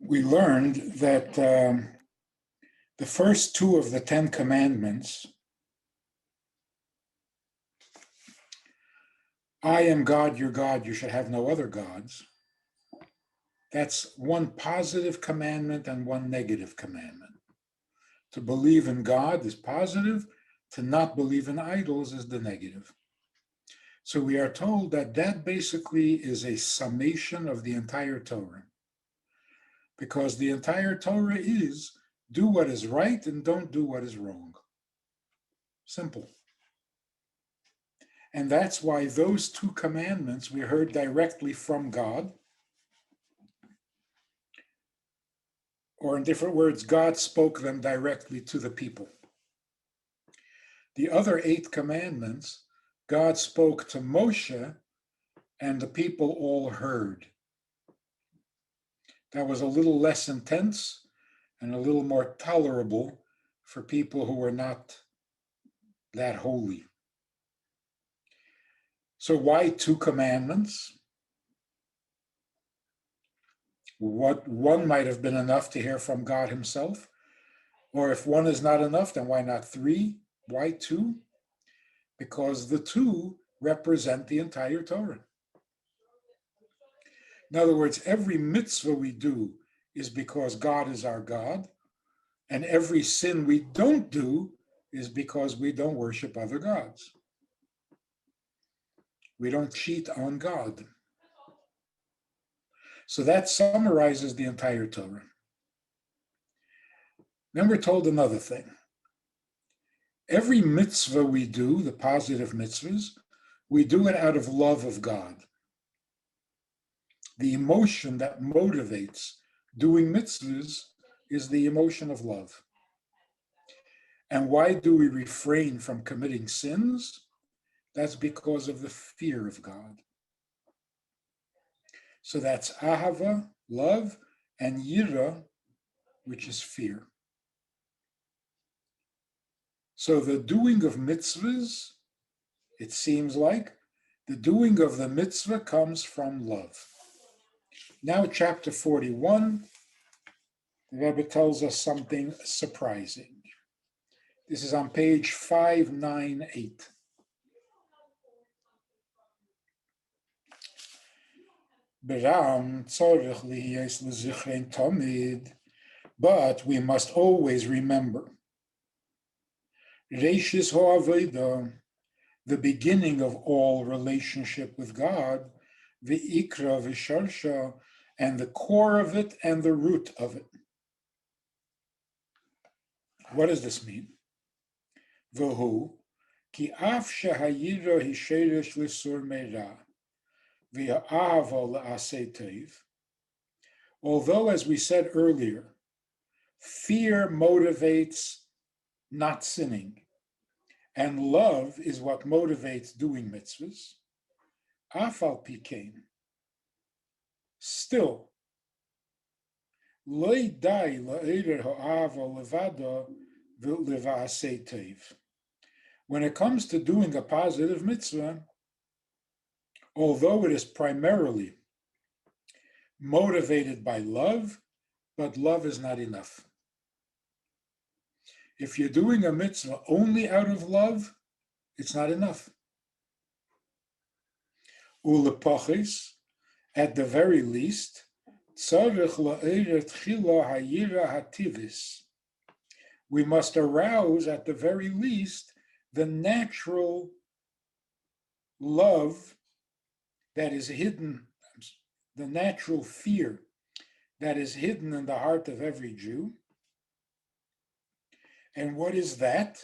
we learned that the first two of the 10 commandments, I am God, your God, you should have no other gods. That's one positive commandment and one negative commandment. To believe in God is positive, to not believe in idols is the negative. So we are told that that basically is a summation of the entire Torah. Because the entire Torah is do what is right and don't do what is wrong. Simple. And that's why those two commandments we heard directly from God. Or in different words, God spoke them directly to the people. The other 8 commandments, God spoke to Moshe and the people all heard. That was a little less intense and a little more tolerable for people who were not that holy. So why 2 commandments? What one might have been enough to hear from God himself. Or if one is not enough, then why not 3? Why 2? Because the 2 represent the entire Torah. In other words, every mitzvah we do is because God is our God, and every sin we don't do is because we don't worship other gods. We don't cheat on God. So that summarizes the entire Torah. Then we're told another thing. Every mitzvah we do, the positive mitzvahs, we do it out of love of God. The emotion that motivates doing mitzvahs is the emotion of love. And why do we refrain from committing sins? That's because of the fear of God. So that's ahava, love, and yira, which is fear. So the doing of mitzvahs, it seems like, the doing of the mitzvah comes from love. Now chapter 41, the Rebbe tells us something surprising. This is on page 598. But we must always remember Reishis Ha'avodah, the beginning of all relationship with God, the Ikra v'Sharsha, and the core of it and the root of it. What does this mean? V'hu, ki af shehayira hisheresh l'sur meira, v'ha'ava l'aseh teiv. Although, as we said earlier, fear motivates not sinning, and love is what motivates doing mitzvahs, afal pikein, still, loy dai la'eder ha'ava levada v'leva'aseh teiv. When it comes to doing a positive mitzvah, although it is primarily motivated by love, but love is not enough. If you're doing a mitzvah only out of love, it's not enough. Ulepochis, at the very least, we must arouse at the very least the natural love that is hidden, the natural fear that is hidden in the heart of every Jew. And what is that?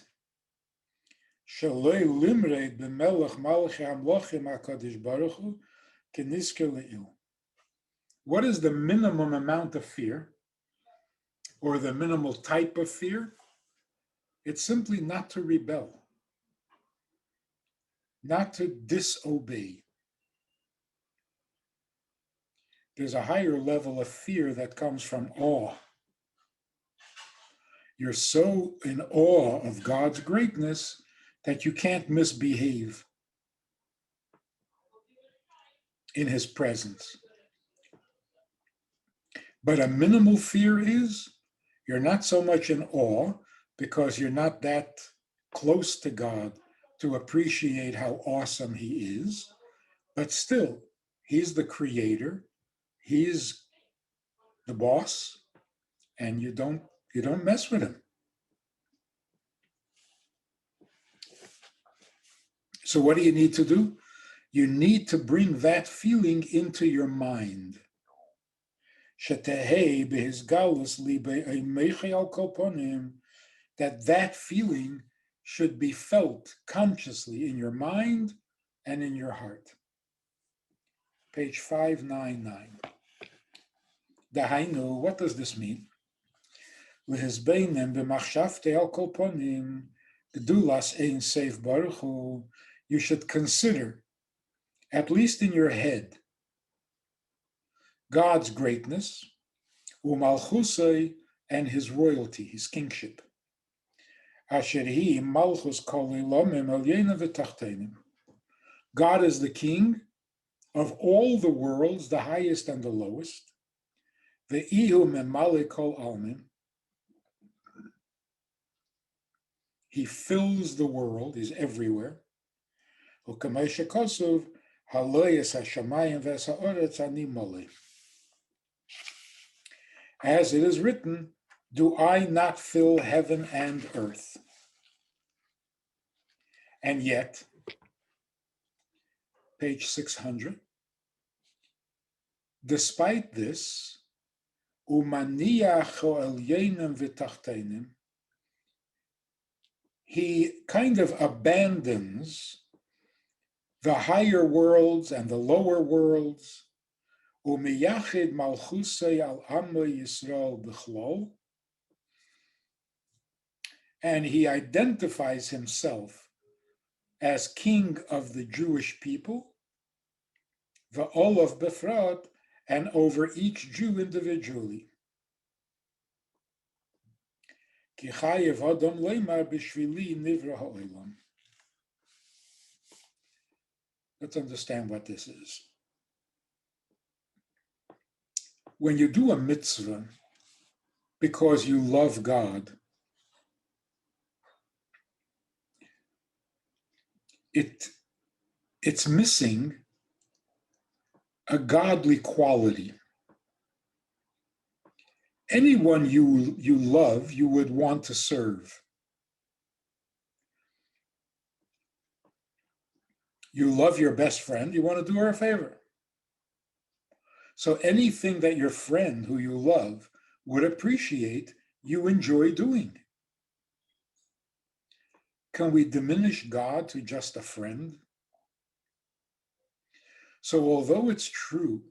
What is the minimum amount of fear, or the minimal type of fear? It's simply not to rebel, not to disobey. There's a higher level of fear that comes from awe. You're so in awe of God's greatness that you can't misbehave in his presence. But a minimal fear is you're not so much in awe because you're not that close to God to appreciate how awesome he is, but still, he's the creator, he's the boss, and you don't mess with him. So what do you need to do? You need to bring that feeling into your mind. That feeling should be felt consciously in your mind and in your heart. Page 599. Dahainu, what does this mean? You should consider, at least in your head, God's greatness, umalchusay, and his royalty, his kingship. God is the king of all the worlds, the highest and the lowest. He fills the world, he's everywhere. As it is written, do I not fill heaven and earth? And yet, page 600, despite this, he kind of abandons the higher worlds and the lower worlds, and he identifies himself as king of the Jewish people, the Olav Befrat, and over each Jew individually. Let's understand what this is. When you do a mitzvah because you love God, it's missing a godly quality. Anyone you love, you would want to serve. You love your best friend, you want to do her a favor. So anything that your friend who you love would appreciate, you enjoy doing. Can we diminish God to just a friend? So although it's true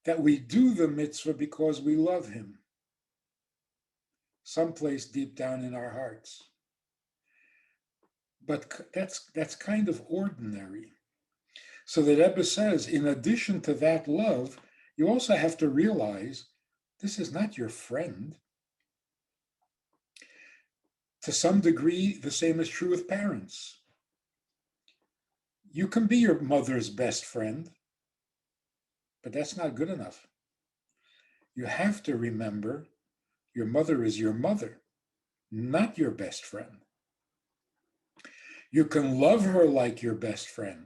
that we do the mitzvah because we love him, someplace deep down in our hearts, but that's kind of ordinary. So the Rebbe says, in addition to that love, you also have to realize this is not your friend. To some degree, the same is true with parents. You can be your mother's best friend, but that's not good enough. You have to remember your mother is your mother, not your best friend. You can love her like your best friend,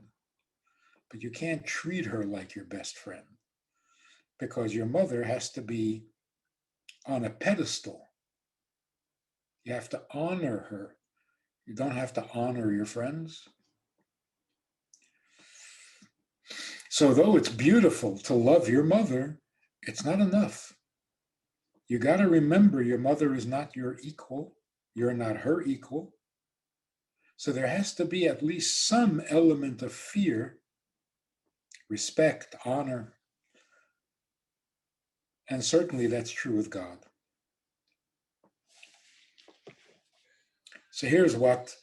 but you can't treat her like your best friend because your mother has to be on a pedestal. You have to honor her. You don't have to honor your friends. So though it's beautiful to love your mother, it's not enough. You got to remember your mother is not your equal. You're not her equal. So there has to be at least some element of fear, respect, honor. And certainly that's true with God. So here's what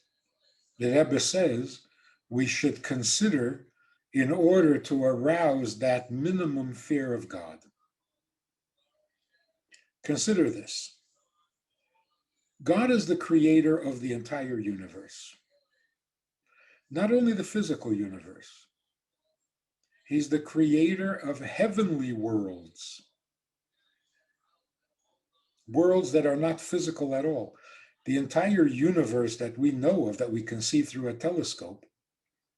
the Rebbe says we should consider in order to arouse that minimum fear of God. Consider this. God is the creator of the entire universe. Not only the physical universe. He's the creator of heavenly worlds. worlds that are not physical at all. The entire universe that we know of, that we can see through a telescope,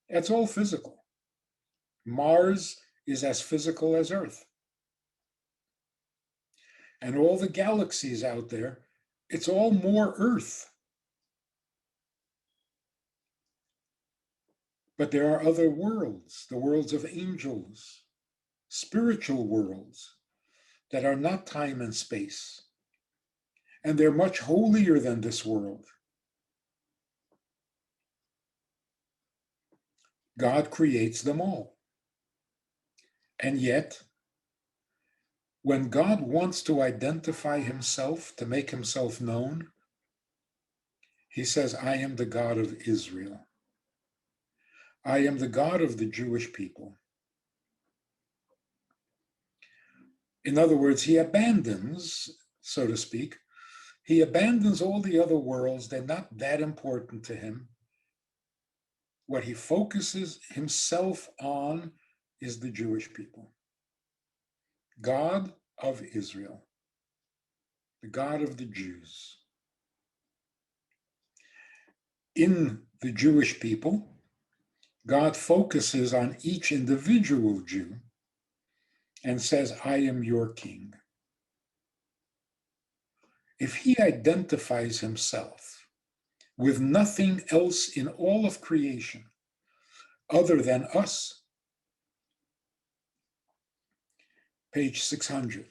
it's all physical. Mars is as physical as Earth. And all the galaxies out there, it's all more Earth. But there are other worlds, the worlds of angels, spiritual worlds that are not time and space. And they're much holier than this world. God creates them all. And yet, when God wants to identify himself, to make himself known, he says, I am the God of Israel. I am the God of the Jewish people. In other words, he abandons, so to speak, he abandons all the other worlds. They're not that important to him. What he focuses himself on is the Jewish people. God of Israel, the God of the Jews. In the Jewish people, God focuses on each individual Jew and says, I am your king. If he identifies himself with nothing else in all of creation other than us, page 600,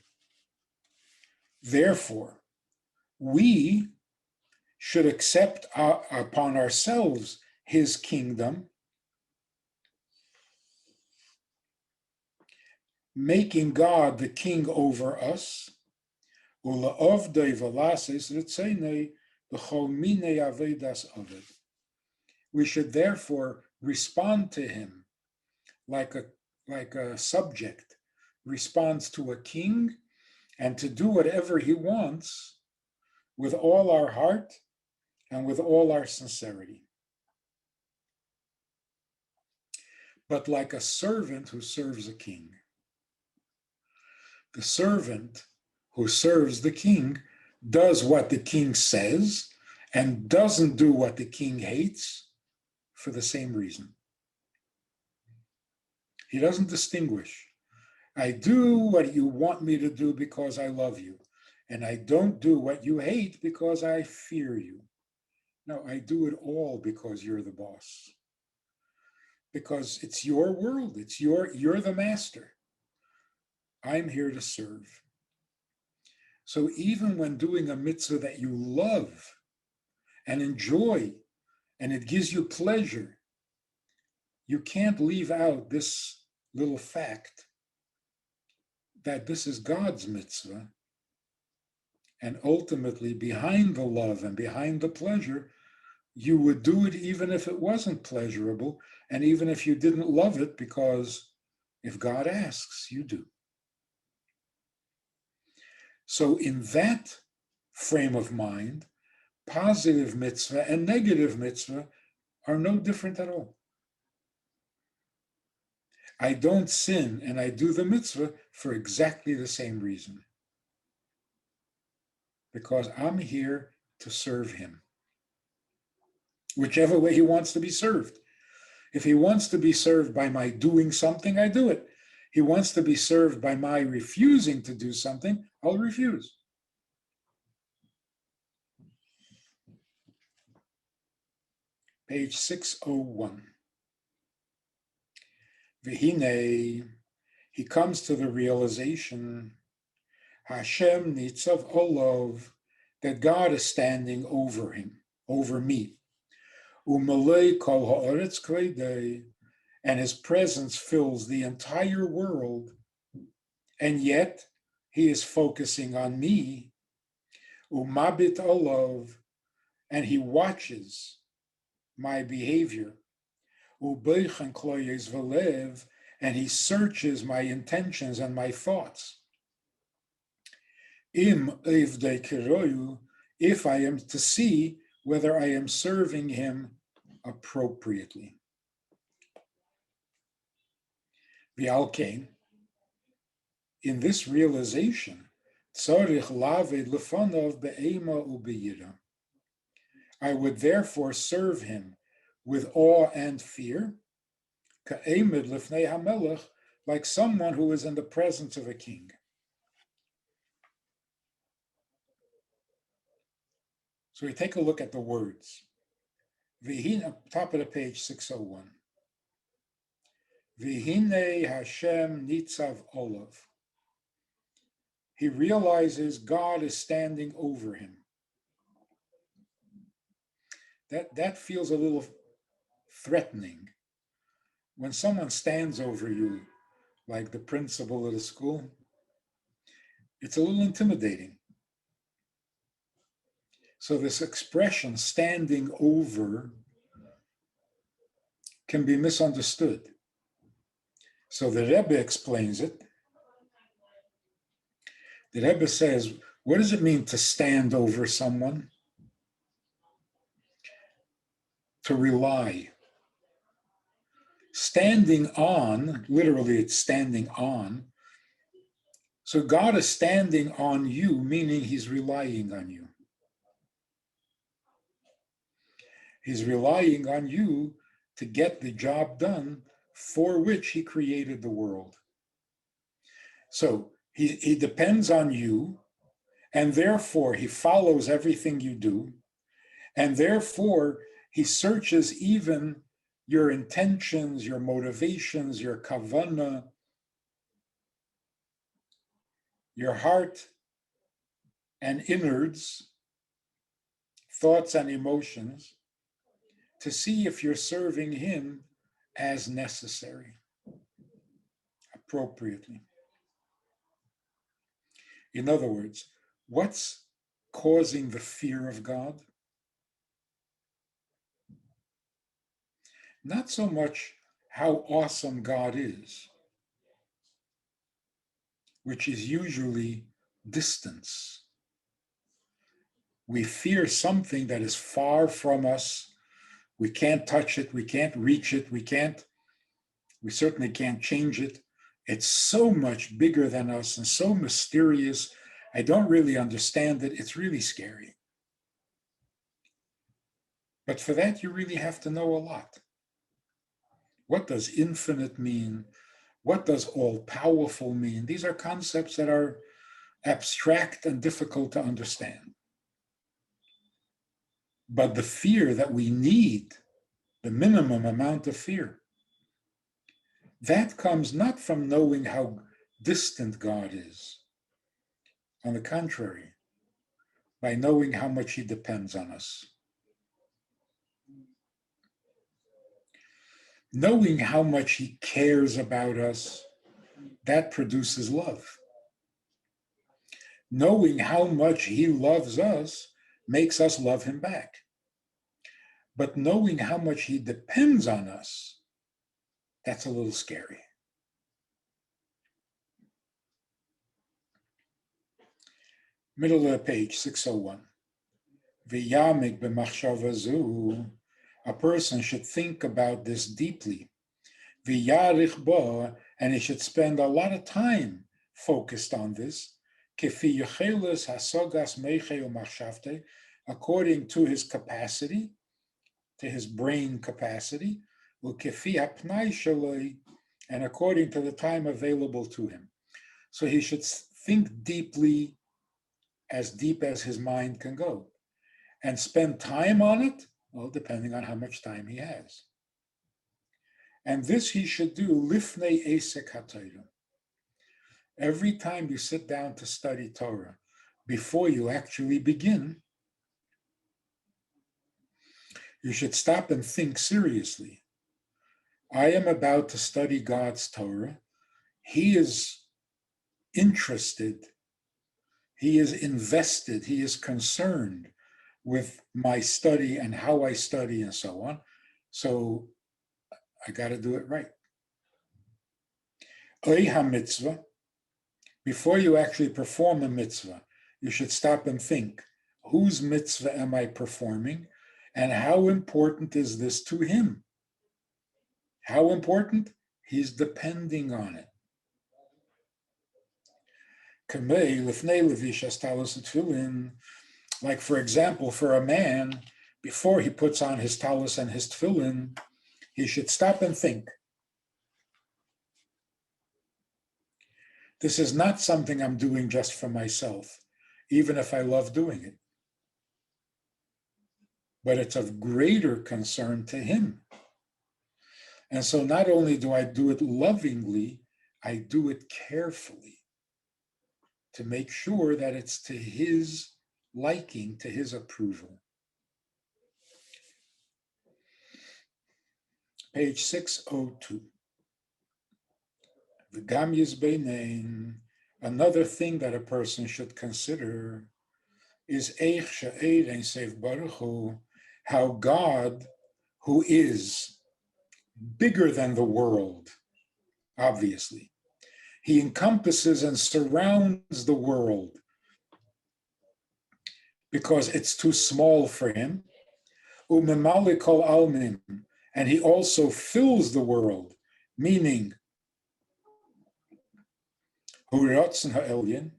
therefore, we should accept upon ourselves his kingdom, making God the king over us, we should therefore respond to him like a subject responds to a king, and to do whatever he wants with all our heart and with all our sincerity. But like a servant who serves a king. The servant who serves the king does what the king says and doesn't do what the king hates for the same reason. He doesn't distinguish. I do what you want me to do because I love you, and I don't do what you hate because I fear you. No, I do it all because you're the boss. Because it's your world, you're the master. I'm here to serve. So even when doing a mitzvah that you love and enjoy, and it gives you pleasure, you can't leave out this little fact that this is God's mitzvah. And ultimately, behind the love and behind the pleasure, you would do it even if it wasn't pleasurable, and even if you didn't love it, because if God asks, you do. So in that frame of mind, positive mitzvah and negative mitzvah are no different at all. I don't sin and I do the mitzvah for exactly the same reason. Because I'm here to serve him. Whichever way he wants to be served. If he wants to be served by my doing something, I do it. He wants to be served by my refusing to do something, I'll refuse. Page 601. V'hinei, he comes to the realization, Hashem nitzav olov, that God is standing over him, over me. Umalei kol ha'aretz kvedei, and his presence fills the entire world, and yet he is focusing on me. Umabit olov, and he watches my behavior. Ubeichen kloyes v'lev, and he searches my intentions and my thoughts. Im evdei kiroyu, if I am to see whether I am serving him appropriately. V'alkein, in this realization Tzorich laved lefanov be'ema u'beyira. I would therefore serve him with awe and fear, ka'emed lifnei hamelech, like someone who is in the presence of a king. So we take a look at the words. V'hine, top of the page, 601. V'hine Hashem nitzav olav. He realizes God is standing over him. That feels a little threatening. When someone stands over you, like the principal of the school, it's a little intimidating. So this expression, standing over, can be misunderstood. So the Rebbe explains it. The Rebbe says, what does it mean to stand over someone? To rely. Standing on, literally it's standing on. So God is standing on you, meaning he's relying on you. He's relying on you to get the job done for which he created the world. So he depends on you, and therefore he follows everything you do, and therefore he searches even your intentions, your motivations, your kavanah, your heart and innards, thoughts and emotions, to see if you're serving him as necessary, appropriately. In other words, what's causing the fear of God? Not so much how awesome God is, which is usually distance. We fear something that is far from us. We can't touch it, we can't reach it, we certainly can't change it. It's so much bigger than us and so mysterious. I don't really understand it. It's really scary. But for that, you really have to know a lot. What does infinite mean? What does all-powerful mean? These are concepts that are abstract and difficult to understand. But the fear that we need, the minimum amount of fear, that comes not from knowing how distant God is. On the contrary, by knowing how much he depends on us. Knowing how much he cares about us, that produces love. Knowing how much he loves us makes us love him back. But knowing how much he depends on us, that's a little scary. Middle of the page, 601. V'yamik b'machshava zu, a person should think about this deeply. V'yarich bo, and he should spend a lot of time focused on this. Kefi yecheles hasogas meiche u'machshavte, according to his capacity, to his brain capacity, u'kefi hapnai shaloi, and according to the time available to him. So he should think deeply, as deep as his mind can go, and spend time on it, well, depending on how much time he has. And this he should do lifnei esek haTorah. Every time you sit down to study Torah, before you actually begin, you should stop and think seriously. I am about to study God's Torah. He is interested, he is invested, he is concerned with my study and how I study and so on. So I got to do it right. Oiha mitzvah, before you actually perform a mitzvah, you should stop and think, whose mitzvah am I performing? And how important is this to him? How important? He's depending on it. Kamei lifnei levishas talis tefillin. Like, for example, for a man, before he puts on his talis and his tefillin, he should stop and think. This is not something I'm doing just for myself, even if I love doing it. But it's of greater concern to him. And so not only do I do it lovingly, I do it carefully to make sure that it's to his liking, to his approval. Page 602. V'gam yizbenein. Another thing that a person should consider is eich she'ed ein seif baruch hu, how God, who is bigger than the world, obviously, he encompasses and surrounds the world because it's too small for him. Umemali kol almin, and he also fills the world, meaning hu ratzon ha'elyon.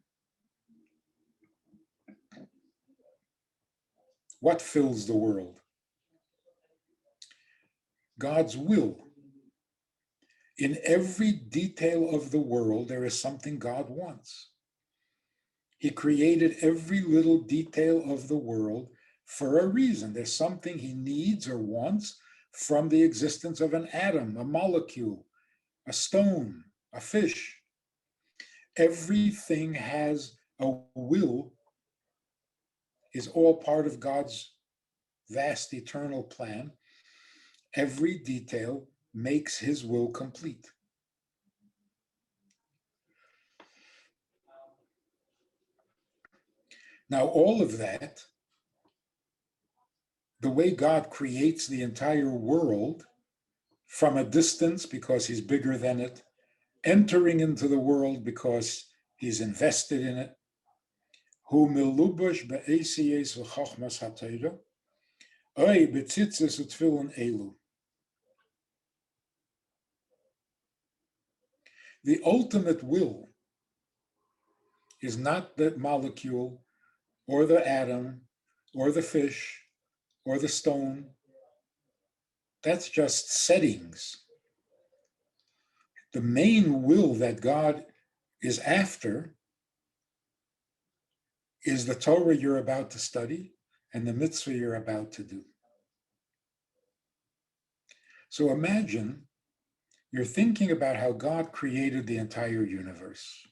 What fills the world? God's will. In every detail of the world, there is something God wants. He created every little detail of the world for a reason. There's something he needs or wants from the existence of an atom, a molecule, a stone, a fish. Everything has a will, is all part of God's vast eternal plan. Every detail makes his will complete. Now, all of that, the way God creates the entire world from a distance because he's bigger than it, entering into the world because he's invested in it, hu melubash be'esiyes v'chochmas ha'torah, oy betzitzes u'tefillin elu. The ultimate will is not the molecule or the atom or the fish or the stone. That's just settings. The main will that God is after is the Torah you're about to study and the mitzvah you're about to do. So imagine you're thinking about how God created the entire universe,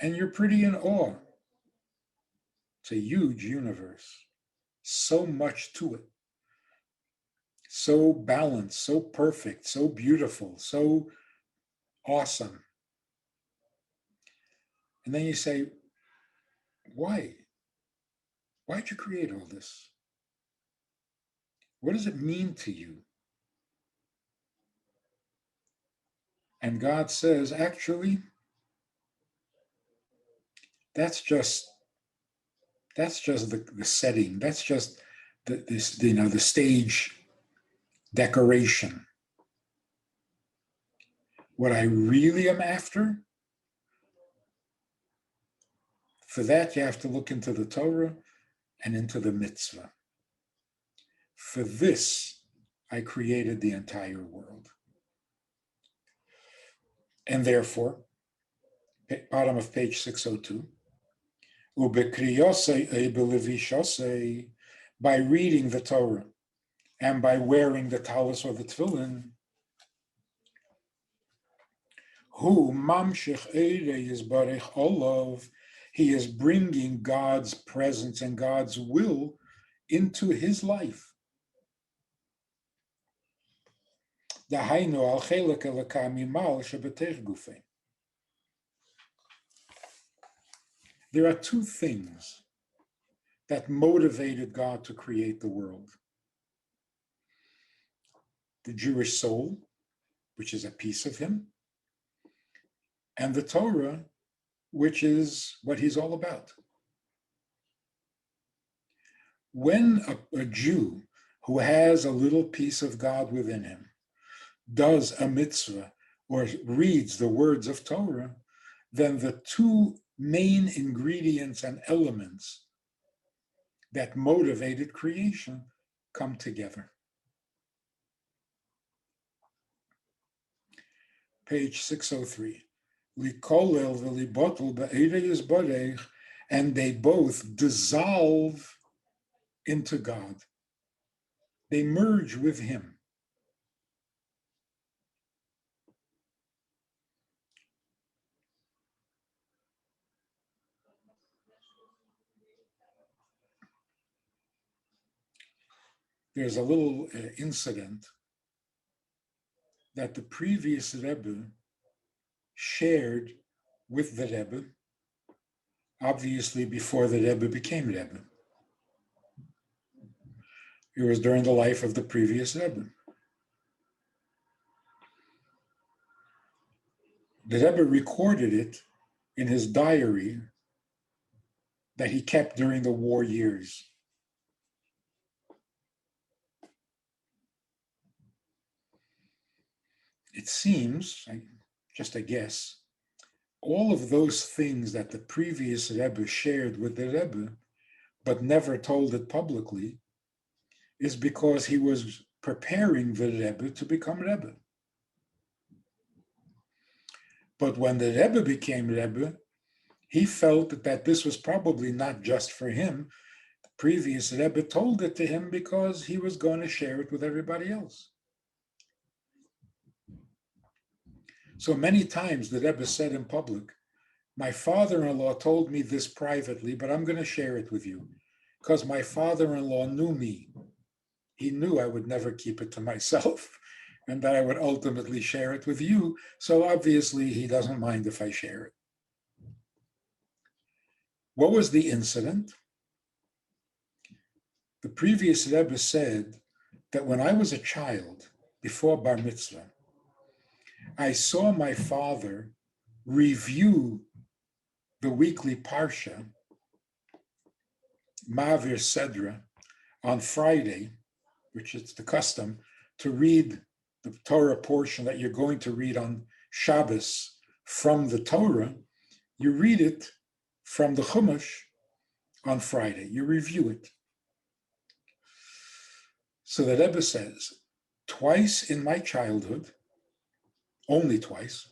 and you're pretty in awe. It's a huge universe, so much to it, so balanced, so perfect, so beautiful, so awesome. And then you say, why? Why'd you create all this? What does it mean to you? And God says, actually, that's just the setting. That's just the stage decoration. What I really am after, for that you have to look into the Torah and into the mitzvah. For this, I created the entire world. And therefore, bottom of page 602, by reading the Torah and by wearing the talis or the tefillin, hu mamshich is barech olav, he is bringing God's presence and God's will into his life. Dahainu al chelek elokah mimal shebetech gufei. There are two things that motivated God to create the world. The Jewish soul, which is a piece of him, and the Torah, which is what he's all about. When a Jew who has a little piece of God within him does a mitzvah or reads the words of Torah, then the two main ingredients and elements that motivated creation come together. Page 603. Likolel v'libotel be'edei yizbarech, and they both dissolve into God. They merge with Him. There's a little incident that the previous Rebbe shared with the Rebbe, obviously before the Rebbe became Rebbe. It was during the life of the previous Rebbe. The Rebbe recorded it in his diary that he kept during the war years. It seems, just a guess, all of those things that the previous Rebbe shared with the Rebbe, but never told it publicly, is because he was preparing the Rebbe to become Rebbe. But when the Rebbe became Rebbe, he felt that this was probably not just for him. The previous Rebbe told it to him because he was going to share it with everybody else. So many times the Rebbe said in public, my father-in-law told me this privately, but I'm going to share it with you because my father-in-law knew me. He knew I would never keep it to myself and that I would ultimately share it with you. So obviously he doesn't mind if I share it. What was the incident? The previous Rebbe said that when I was a child, before Bar Mitzvah, I saw my father review the weekly Parsha, Ma'avir Sedra, on Friday, which is the custom, to read the Torah portion that you're going to read on Shabbos from the Torah. You read it from the Chumash on Friday. You review it. So the Rebbe says, twice in my childhood, only twice,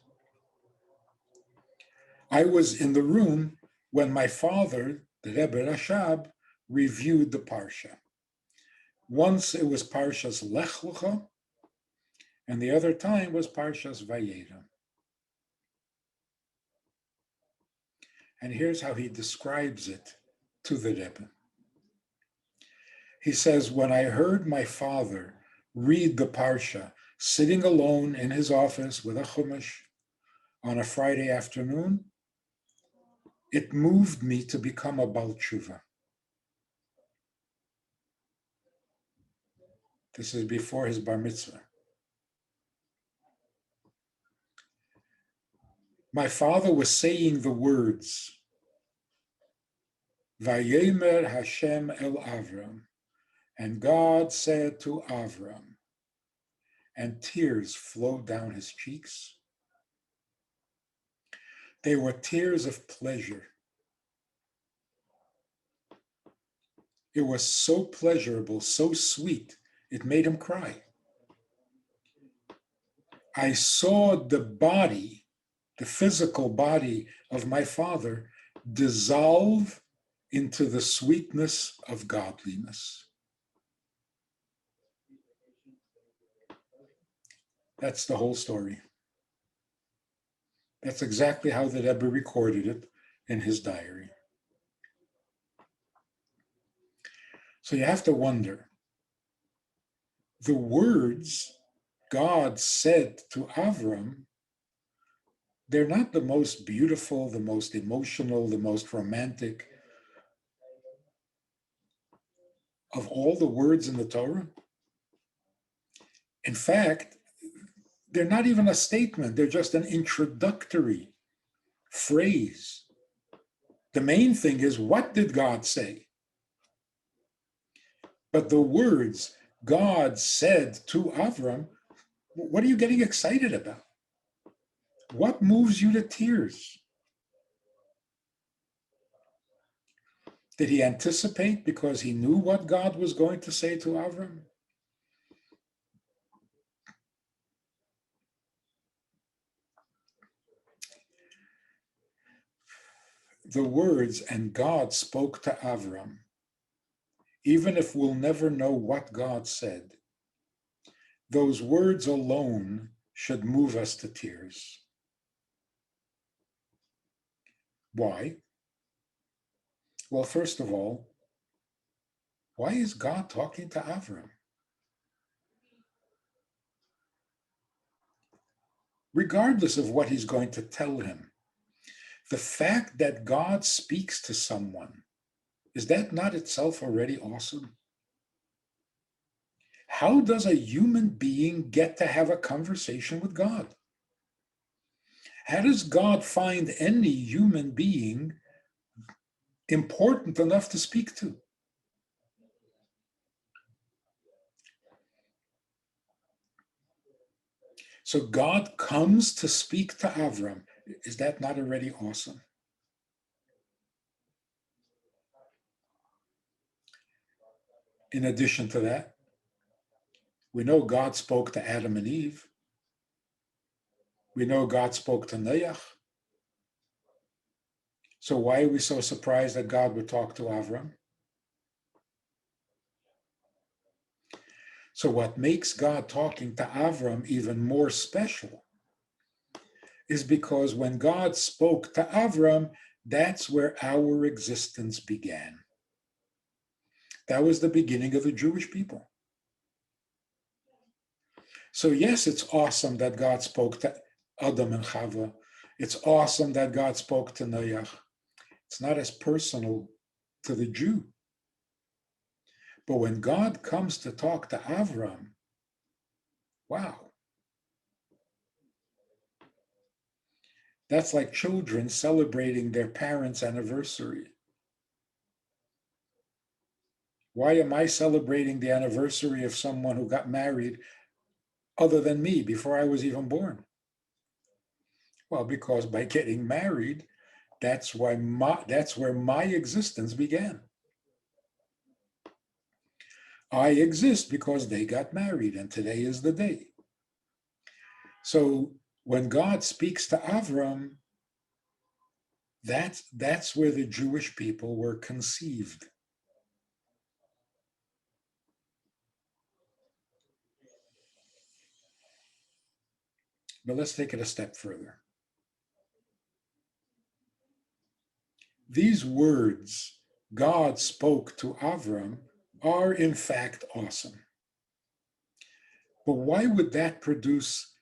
I was in the room when my father, the Rebbe Rashab, reviewed the Parsha. Once it was Parshas Lech Lecha, and the other time was Parshas Vayera. And here's how he describes it to the Rebbe. He says, when I heard my father read the Parsha, sitting alone in his office with a Chumash on a Friday afternoon, it moved me to become a Bal Tshuva. This is before his Bar Mitzvah. My father was saying the words, Vayemer Hashem el Avram, and God said to Avram, and tears flowed down his cheeks. They were tears of pleasure. It was so pleasurable, so sweet, it made him cry. I saw the body, the physical body of my father, dissolve into the sweetness of godliness. That's the whole story. That's exactly how the Rebbe recorded it in his diary. So you have to wonder, the words God said to Avram, they're not the most beautiful, the most emotional, the most romantic of all the words in the Torah. In fact, they're not even a statement, they're just an introductory phrase. The main thing is, what did God say? But the words God said to Avram, what are you getting excited about? What moves you to tears? Did he anticipate because he knew what God was going to say to Avram? The words, "and God spoke to Avram," even if we'll never know what God said, those words alone should move us to tears. Why? Well, first of all, why is God talking to Avram? Regardless of what he's going to tell him, the fact that God speaks to someone, is that not itself already awesome? How does a human being get to have a conversation with God? How does God find any human being important enough to speak to? So God comes to speak to Avram. Is that not already awesome? In addition to that, we know God spoke to Adam and Eve. We know God spoke to Noach. So why are we so surprised that God would talk to Avram? So what makes God talking to Avram even more special is because when God spoke to Avram, that's where our existence began. That was the beginning of the Jewish people. So yes, it's awesome that God spoke to Adam and Chava. It's awesome that God spoke to Noach. It's not as personal to the Jew. But when God comes to talk to Avram, wow. That's like children celebrating their parents' anniversary. Why am I celebrating the anniversary of someone who got married other than me before I was even born? Well, because by getting married, that's where my existence began. I exist because they got married, and today is the day. So when God speaks to Avram, that's where the Jewish people were conceived. But let's take it a step further. These words God spoke to Avram are in fact awesome. But why would that produce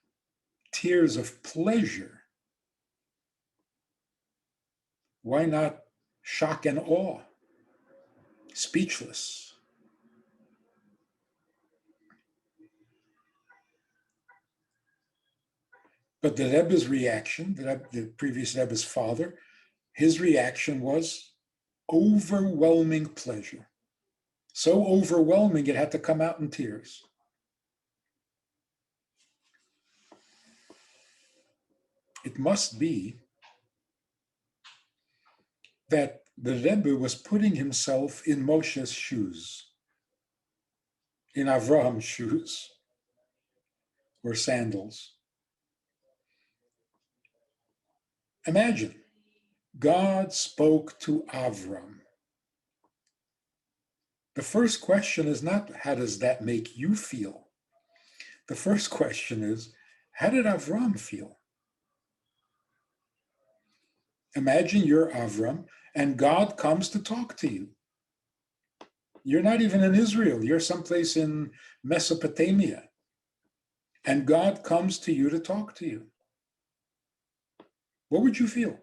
tears of pleasure? Why not shock and awe? Speechless. But the Rebbe's reaction, the previous Rebbe's father, his reaction was overwhelming pleasure. So overwhelming, it had to come out in tears. It must be that the Rebbe was putting himself in Moshe's shoes, in Avraham's shoes, or sandals. Imagine, God spoke to Avram. The first question is not, how does that make you feel? The first question is, how did Avram feel? Imagine you're Avram and God comes to talk to you. You're not even in Israel, you're someplace in Mesopotamia. And God comes to you to talk to you. What would you feel?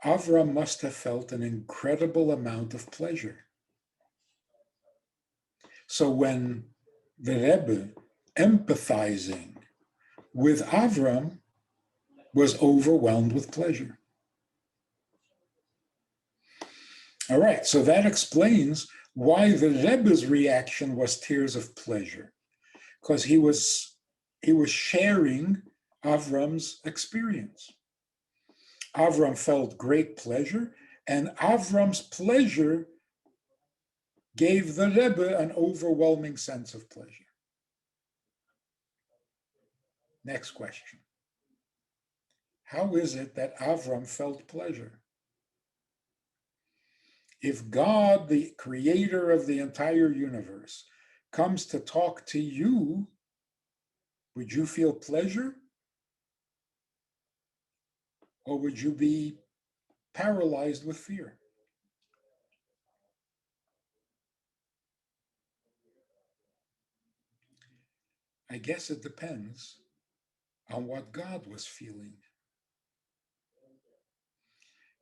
Avram must have felt an incredible amount of pleasure. So when the Rebbe, empathizing with Avram, was overwhelmed with pleasure. All right, so that explains why the Rebbe's reaction was tears of pleasure, because he was sharing Avram's experience. Avram felt great pleasure, and Avram's pleasure gave the Rebbe an overwhelming sense of pleasure. Next question. How is it that Avram felt pleasure? If God, the creator of the entire universe, comes to talk to you, would you feel pleasure? Or would you be paralyzed with fear? I guess it depends on what God was feeling.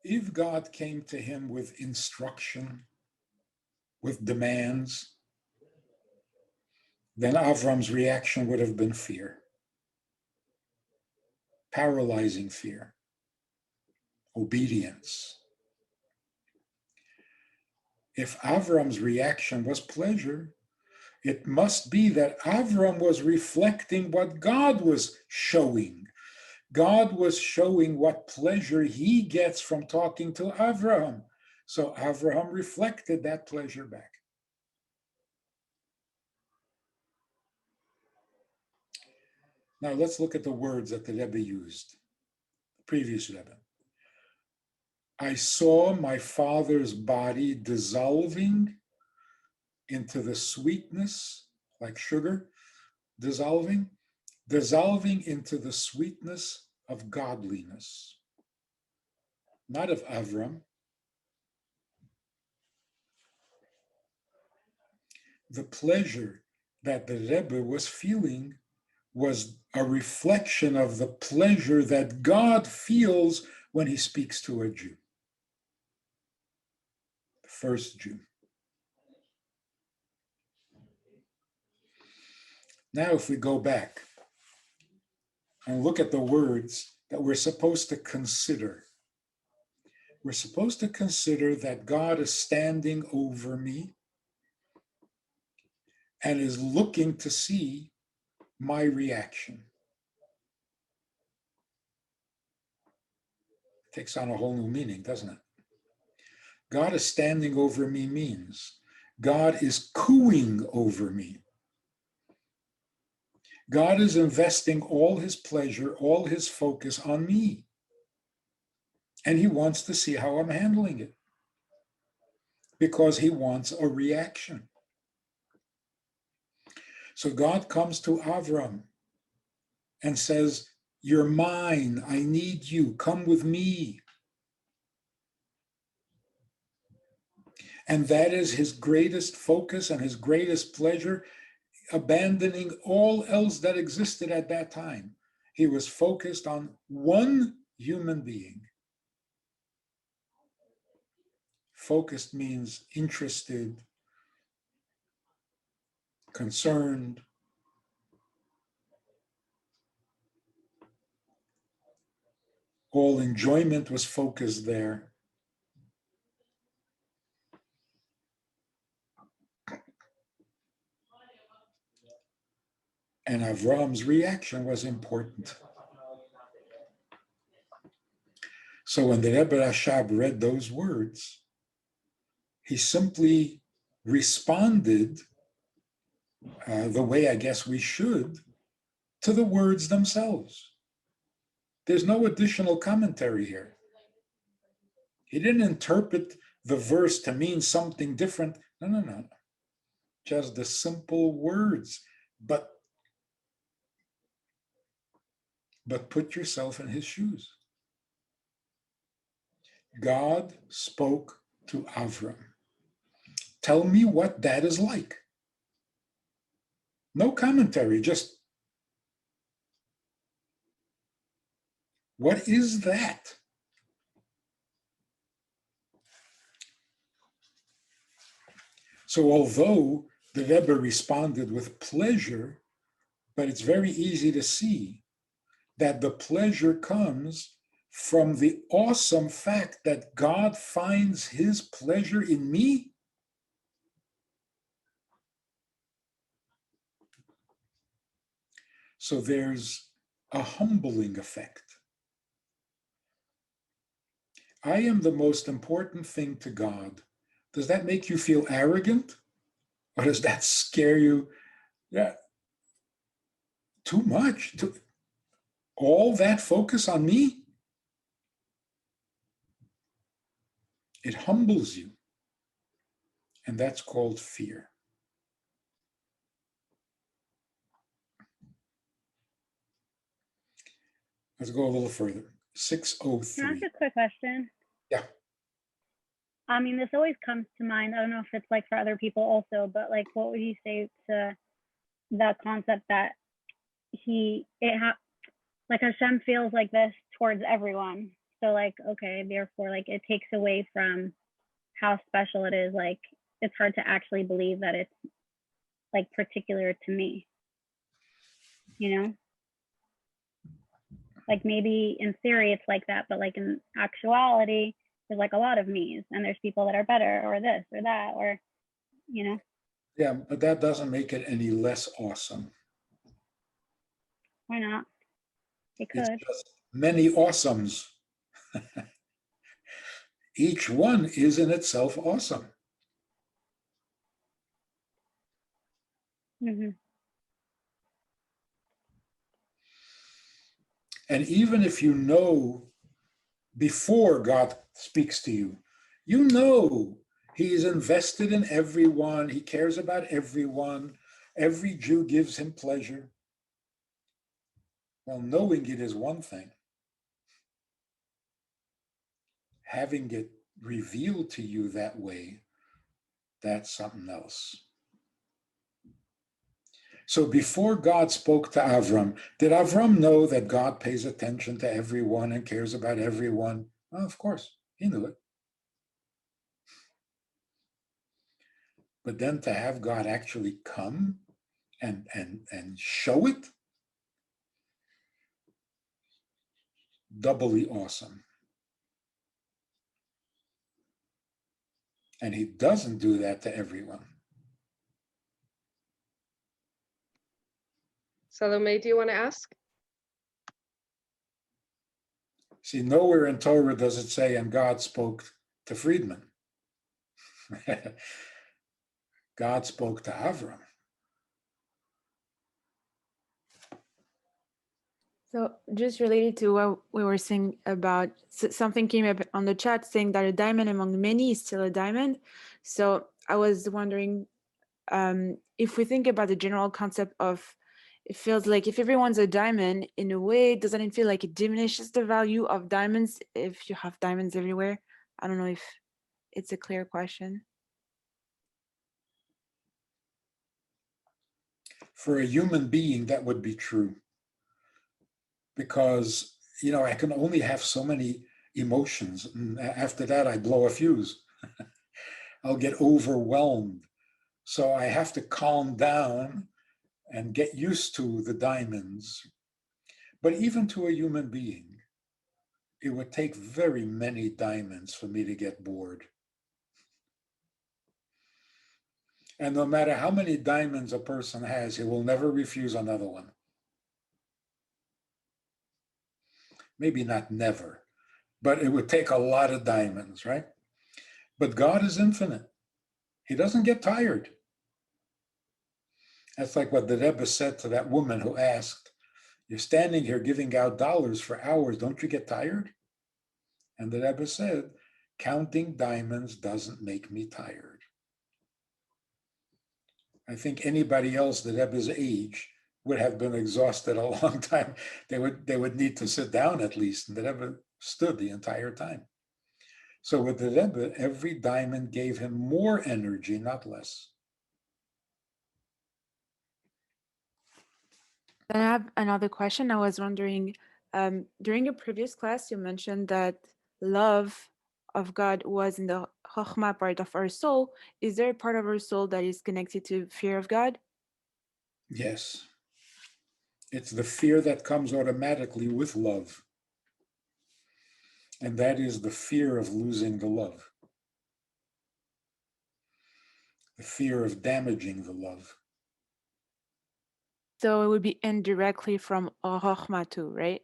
If God came to him with instruction, with demands, then Avram's reaction would have been fear, paralyzing fear, obedience. If Avram's reaction was pleasure, it must be that Avram was reflecting what God was showing. God was showing what pleasure he gets from talking to Avraham. So Avraham reflected that pleasure back. Now let's look at the words that the Rebbe used, the previous Rebbe. I saw my father's body dissolving into the sweetness, like sugar, dissolving into the sweetness of godliness. Not of Avram. The pleasure that the Rebbe was feeling was a reflection of the pleasure that God feels when he speaks to a Jew, the first Jew. Now, if we go back and look at the words that we're supposed to consider, we're supposed to consider that God is standing over me and is looking to see my reaction. It takes on a whole new meaning, doesn't it? God is standing over me means God is cooing over me. God is investing all his pleasure, all his focus on me. And he wants to see how I'm handling it because he wants a reaction. So God comes to Avram and says, you're mine. I need you. Come with me. And that is his greatest focus and his greatest pleasure, abandoning all else that existed at that time. He was focused on one human being. Focused means interested, concerned. All enjoyment was focused there. And Avram's reaction was important. So when the Rebbe Rashab read those words, he simply responded the way I guess we should to the words themselves. There's no additional commentary here. He didn't interpret the verse to mean something different. No. Just the simple words. But put yourself in his shoes. God spoke to Avram. Tell me what that is like. No commentary, just what is that? So although the Rebbe responded with pleasure, but it's very easy to see that the pleasure comes from the awesome fact that God finds his pleasure in me. So there's a humbling effect. I am the most important thing to God. Does that make you feel arrogant? Or does that scare you? Yeah, too much. All that focus on me? It humbles you. And that's called fear. Let's go a little further. Can I ask 603. a quick question? Yeah. I mean, this always comes to mind. I don't know if it's like for other people also, but like, what would you say to the concept that like Hashem feels like this towards everyone? So like, okay, therefore, like it takes away from how special it is. Like, it's hard to actually believe that it's like particular to me, you know? Like maybe in theory it's like that, but like in actuality, there's like a lot of me's and there's people that are better or this or that, or, you know? Yeah, but that doesn't make it any less awesome. Why not? It It's could. just many awesomes. Each one is in itself awesome. Mm-hmm. And even if you know before God speaks to you, you know he is invested in everyone, he cares about everyone, every Jew gives him pleasure. Well, knowing it is one thing. Having it revealed to you that way, that's something else. So before God spoke to Avram, did Avram know that God pays attention to everyone and cares about everyone? Well, of course, he knew it. But then to have God actually come and show it, doubly awesome. And he doesn't do that to everyone. Salome, do you want to ask? See, nowhere in Torah does it say, and God spoke to Friedman. God spoke to Avram. So just related to what we were saying about something came up on the chat saying that a diamond among many is still a diamond. So I was wondering if we think about the general concept of, it feels like if everyone's a diamond, in a way, doesn't it feel like it diminishes the value of diamonds if you have diamonds everywhere? I don't know if it's a clear question. For a human being, that would be true. Because, I can only have so many emotions. And after that, I blow a fuse. I'll get overwhelmed. So I have to calm down and get used to the diamonds. But even to a human being, it would take very many diamonds for me to get bored. And no matter how many diamonds a person has, he will never refuse another one. Maybe not never, but it would take a lot of diamonds, right? But God is infinite. He doesn't get tired. That's like what the Rebbe said to that woman who asked, "You're standing here giving out dollars for hours. Don't you get tired?" And the Rebbe said, "Counting diamonds doesn't make me tired." I think anybody else the Rebbe's age would have been exhausted a long time. They would need to sit down at least, and the Rebbe stood the entire time. So with the Rebbe, every diamond gave him more energy, not less. Then I have another question. I was wondering, during your previous class, you mentioned that love of God was in the Chokhmah part of our soul. Is there a part of our soul that is connected to fear of God? Yes. It's the fear that comes automatically with love. And that is the fear of losing the love. The fear of damaging the love. So it would be indirectly from Chokhmah too, right?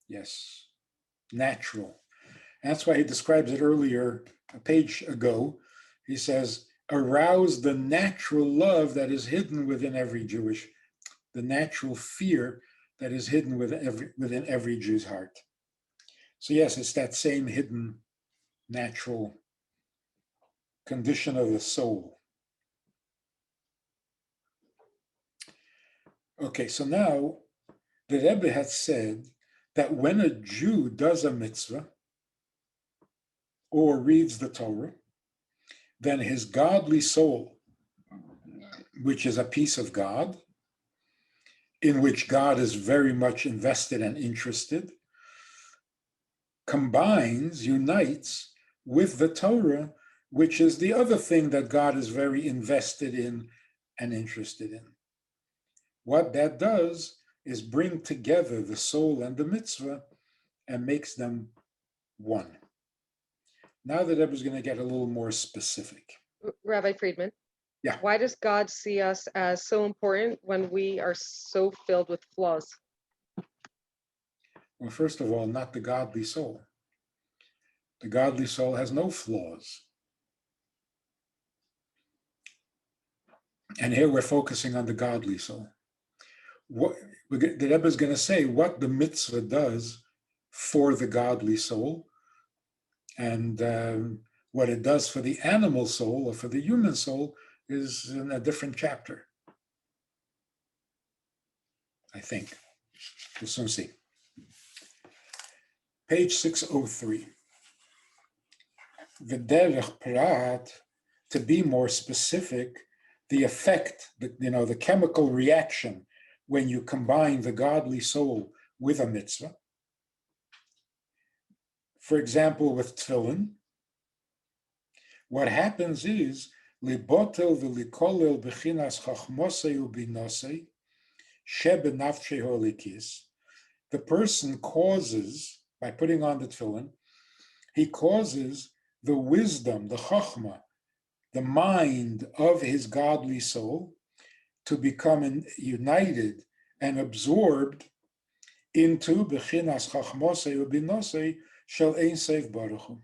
Yes. Natural. And that's why he describes it earlier, a page ago. He says, arouse the natural love that is hidden within every Jewish, the natural fear that is hidden within every Jew's heart. So yes, it's that same hidden natural condition of the soul. Okay, so now the Rebbe had said that when a Jew does a mitzvah or reads the Torah, then his godly soul, which is a piece of God, in which God is very much invested and interested, combines, unites with the Torah, which is the other thing that God is very invested in and interested in. What that does is bring together the soul and the mitzvah and makes them one. Now the Rebbe is going to get a little more specific. Rabbi Friedman. Yeah. Why does God see us as so important when we are so filled with flaws? Well, first of all, not the godly soul. The godly soul has no flaws. And here we're focusing on the godly soul. The Rebbe is going to say what the mitzvah does for the godly soul and what it does for the animal soul or for the human soul is in a different chapter, I think. We'll soon see. Page 603. V'derech prat, to be more specific, the effect, the chemical reaction when you combine the godly soul with a mitzvah. For example, with tefillin, what happens is libotel v'likolel b'chinas chachmosei u'binosei shebenafshei holikis. The person causes, by putting on the tefillin, he causes the wisdom, the chachma, the mind of his godly soul to become united and absorbed into b'chinas chachmosei u'binosei shel ein sof baruch hu.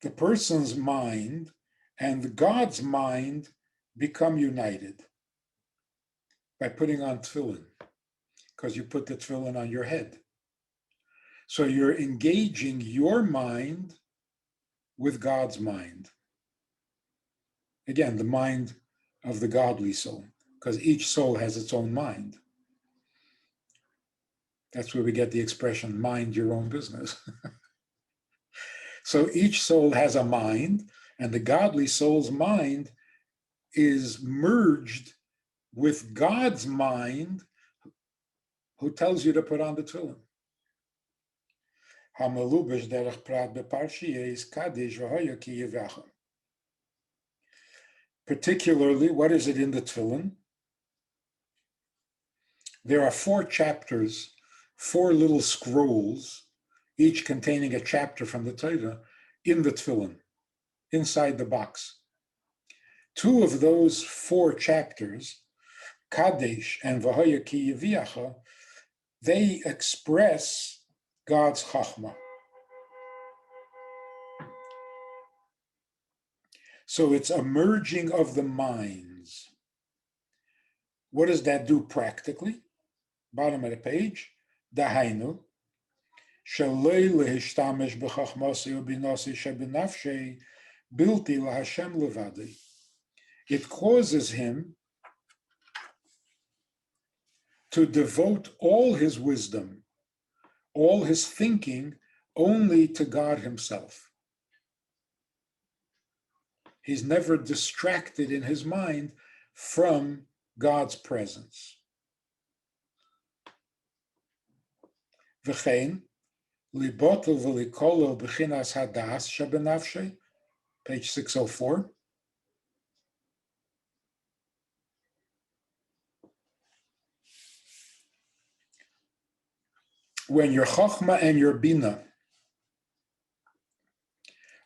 The person's mind and God's mind become united by putting on tefillin, because you put the tefillin on your head. So you're engaging your mind with God's mind. Again, the mind of the godly soul, because each soul has its own mind. That's where we get the expression, mind your own business. So each soul has a mind, and the godly soul's mind is merged with God's mind, who tells you to put on the tefillin. Particularly, what is it in the tefillin? There are 4 chapters, 4 little scrolls, each containing a chapter from the Torah, in the tefillin, inside the box. 2 of those 4 chapters, Kadesh and V'hoya ki Yeviacha, they express God's chachma. So it's a merging of the minds. What does that do practically? Bottom of the page, Dahainu, Shalei lehishtamesh b'chachmasi u'binasi shebenafshei bilti laHashem levadi. It causes him to devote all his wisdom, all his thinking, only to God himself. He's never distracted in his mind from God's presence. V'chein, libotel v'likolel b'chinas hadas shebenafshei, page 604. When your chachma and your bina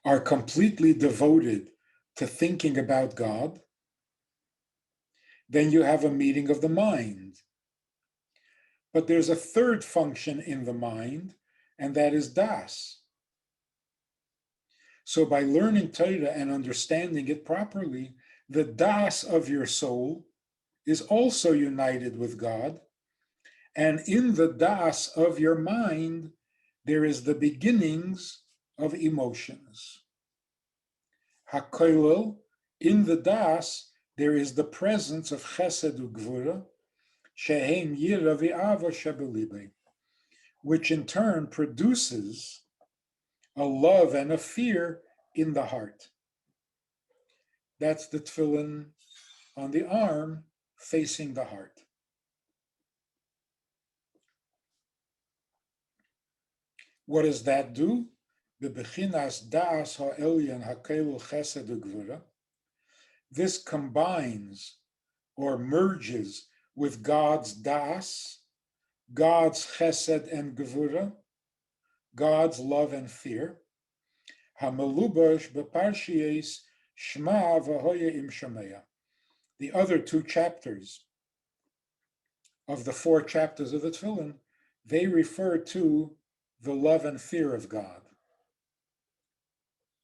are completely devoted to thinking about God, then you have a meeting of the mind. But there's a third function in the mind, and that is das. So by learning Torah and understanding it properly, the das of your soul is also united with God. And in the das of your mind, there is the beginnings of emotions. HaKoilel, in the das, there is the presence of chesed ugvura, shehem yira v'ava shebelibe, which in turn produces a love and a fear in the heart. That's the tefillin on the arm facing the heart. What does that do? Bebechinas da'as ha'elyon ha'kelu chesed u'gvura. This combines or merges with God's da'as, God's chesed and gvura, God's love and fear. Ha'melubash beparshiyes shma v'hoya im shameya. The other two chapters of the 4 chapters of the Tefillin, they refer to the love and fear of God.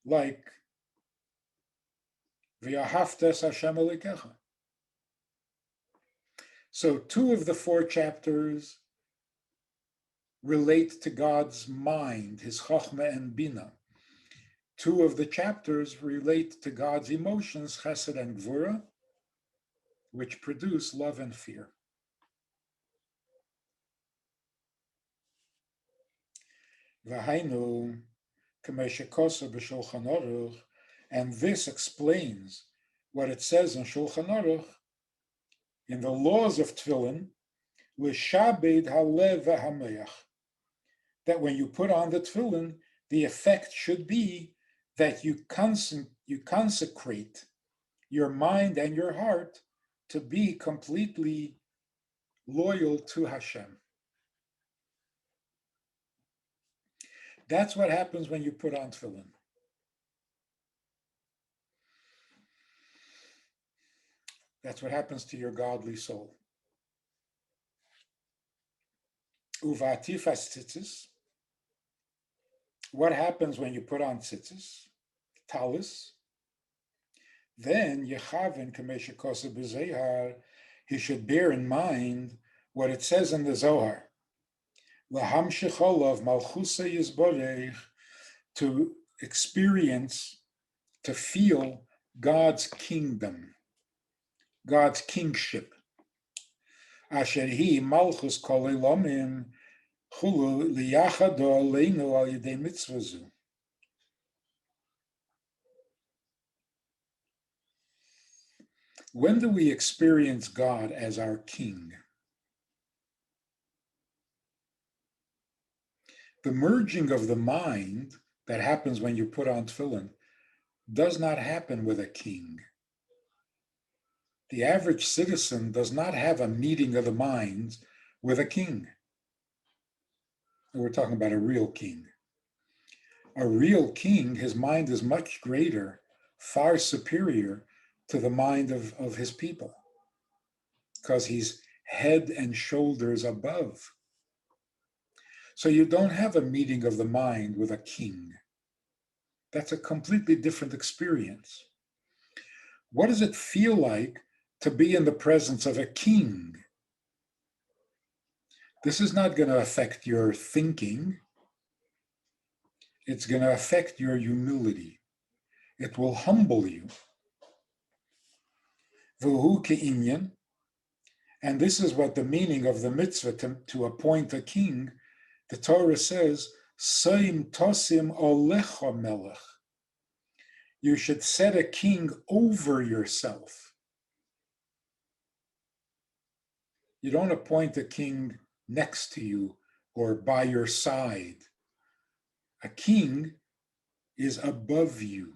Like, V'yahavtes Hashem Elikecha. So 2 of the 4 chapters relate to God's mind, his Chochmah and Bina. 2 of the chapters relate to God's emotions, Chesed and Gvura, which produce love and fear. V'hainu k'meshekosa b'Shulchan Aruch, and this explains what it says in Shulchan Aruch, in the laws of Tefillin, l'shabed halev v'hameach, that when you put on the Tefillin, the effect should be that you consecrate your mind and your heart to be completely loyal to Hashem. That's what happens when you put on tefillin. That's what happens to your godly soul. Uvatifas tzitzis. What happens when you put on tzitzis? Talis. Then Yechaven Kameshakosa B'Zehar, he should bear in mind what it says in the Zohar. Lahamshich olav malchusa yizborech, to experience, to feel God's kingdom, God's kingship. Asher hi malchus kol elamim chulu liyachado aleinu al yedei mitzvazu. When do we experience God as our king? The merging of the mind that happens when you put on tefillin does not happen with a king. The average citizen does not have a meeting of the minds with a king. We're talking about a real king. A real king, his mind is much greater, far superior to the mind of his people, because he's head and shoulders above. So you don't have a meeting of the mind with a king. That's a completely different experience. What does it feel like to be in the presence of a king? This is not going to affect your thinking. It's going to affect your humility. It will humble you. V'hu ke'inyan, and this is what the meaning of the mitzvah to appoint a king. The Torah says, Soim tosim olecha melech. You should set a king over yourself. You don't appoint a king next to you or by your side. A king is above you.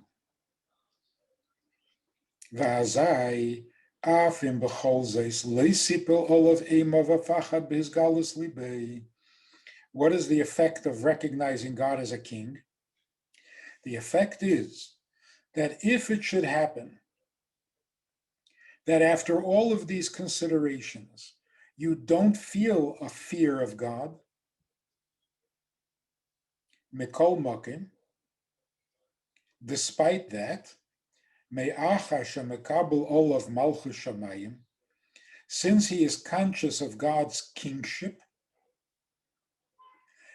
V'azai afim b'chol zeis leisipel olav ema v'fachad b'hizgalus libei. What is the effect of recognizing God as a king? The effect is that if it should happen that after all of these considerations, you don't feel a fear of God, mikol mokim, despite that, since he is conscious of God's kingship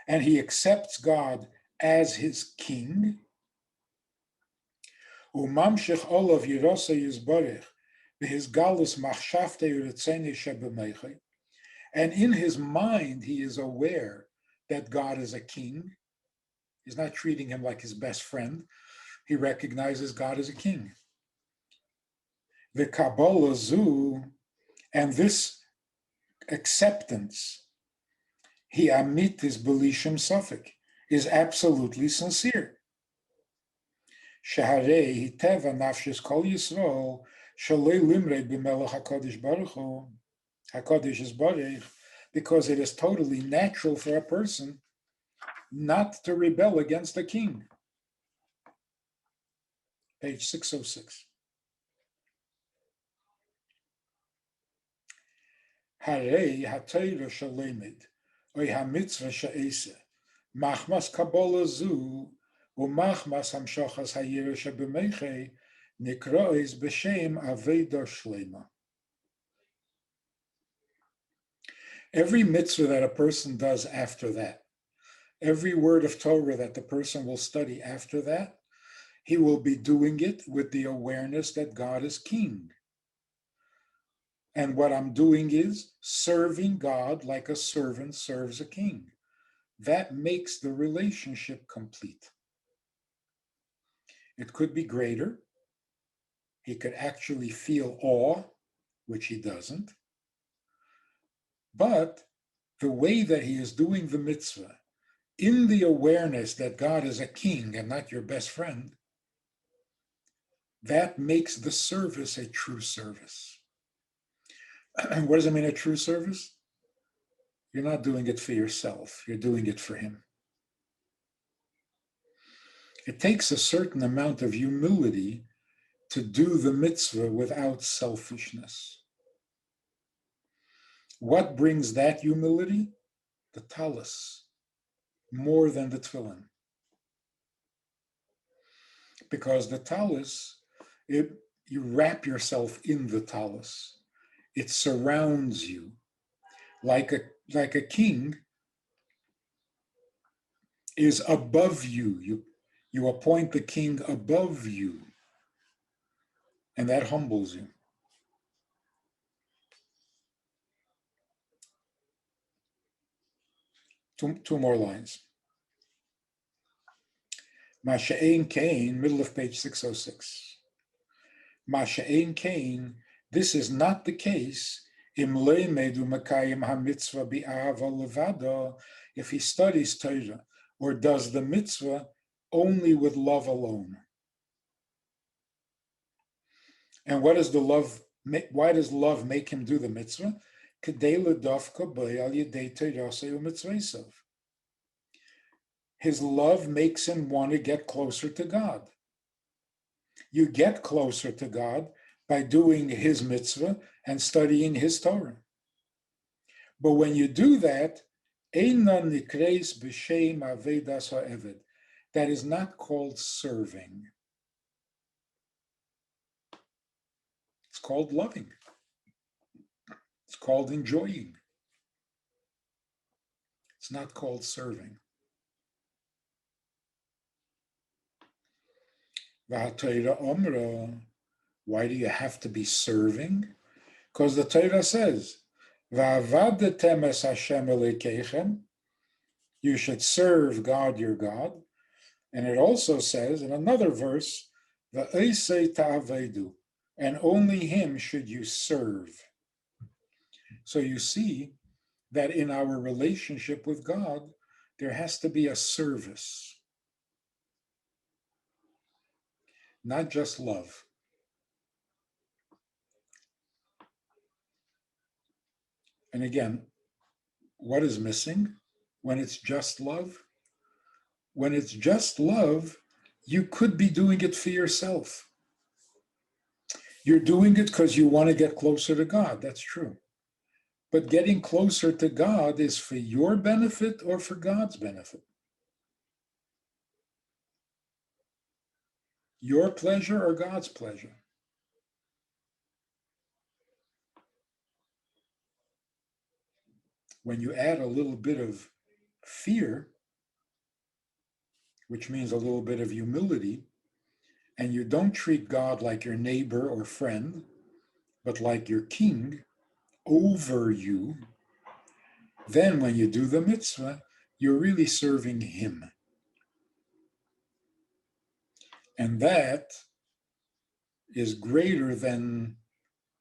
and he accepts God as his king, and in his mind he is aware that God is a king. He's not treating him like his best friend. He recognizes God as a king. The Kabbalah zu, and this acceptance, he amit is belishim safek, is absolutely sincere. Shaharei hiteva nafshis kol Yisrael shalei limred b'melech hakadosh baruch hu, hakadosh is baruch, because it is totally natural for a person not to rebel against the king. Page 606. Harei hatayra shalemid, oy hamitzvah she'ese, machmas kabbalah zu, umachmas hamshachas hayira shebemeiche, nikrois b'shem aveda shlema. Every mitzvah that a person does after that, every word of Torah that the person will study after that, he will be doing it with the awareness that God is king. And what I'm doing is serving God like a servant serves a king. That makes the relationship complete. It could be greater. He could actually feel awe, which he doesn't. But the way that he is doing the mitzvah, in the awareness that God is a king and not your best friend, that makes the service a true service. What does it mean, a true service? You're not doing it for yourself. You're doing it for him. It takes a certain amount of humility to do the mitzvah without selfishness. What brings that humility? The talus, more than the tefillin. Because the talus, you wrap yourself in the talus. It surrounds you. Like a king is above you. You appoint the king above you. And that humbles you. Two more lines. Masha'ein Cain, middle of page 606. Masha'ein Cain, this is not the case im le'medu makayim hamitzvah bi'ava levada, if he studies Torah or does the mitzvah only with love alone. And what is the love? Why does love make him do the mitzvah? His love makes him want to get closer to God. You get closer to God by doing his mitzvah and studying his Torah. But when you do that, that is not called serving. It's called loving. It's called enjoying. It's not called serving. Why do you have to be serving? Because the Torah says, you should serve God your God. And it also says in another verse, and only him should you serve. So you see that in our relationship with God, there has to be a service, not just love. And again, what is missing when it's just love? When it's just love, you could be doing it for yourself. You're doing it because you want to get closer to God. That's true. But getting closer to God is for your benefit or for God's benefit? Your pleasure or God's pleasure? When you add a little bit of fear, which means a little bit of humility, and you don't treat God like your neighbor or friend, but like your king over you, then when you do the mitzvah, you're really serving him. And that is greater than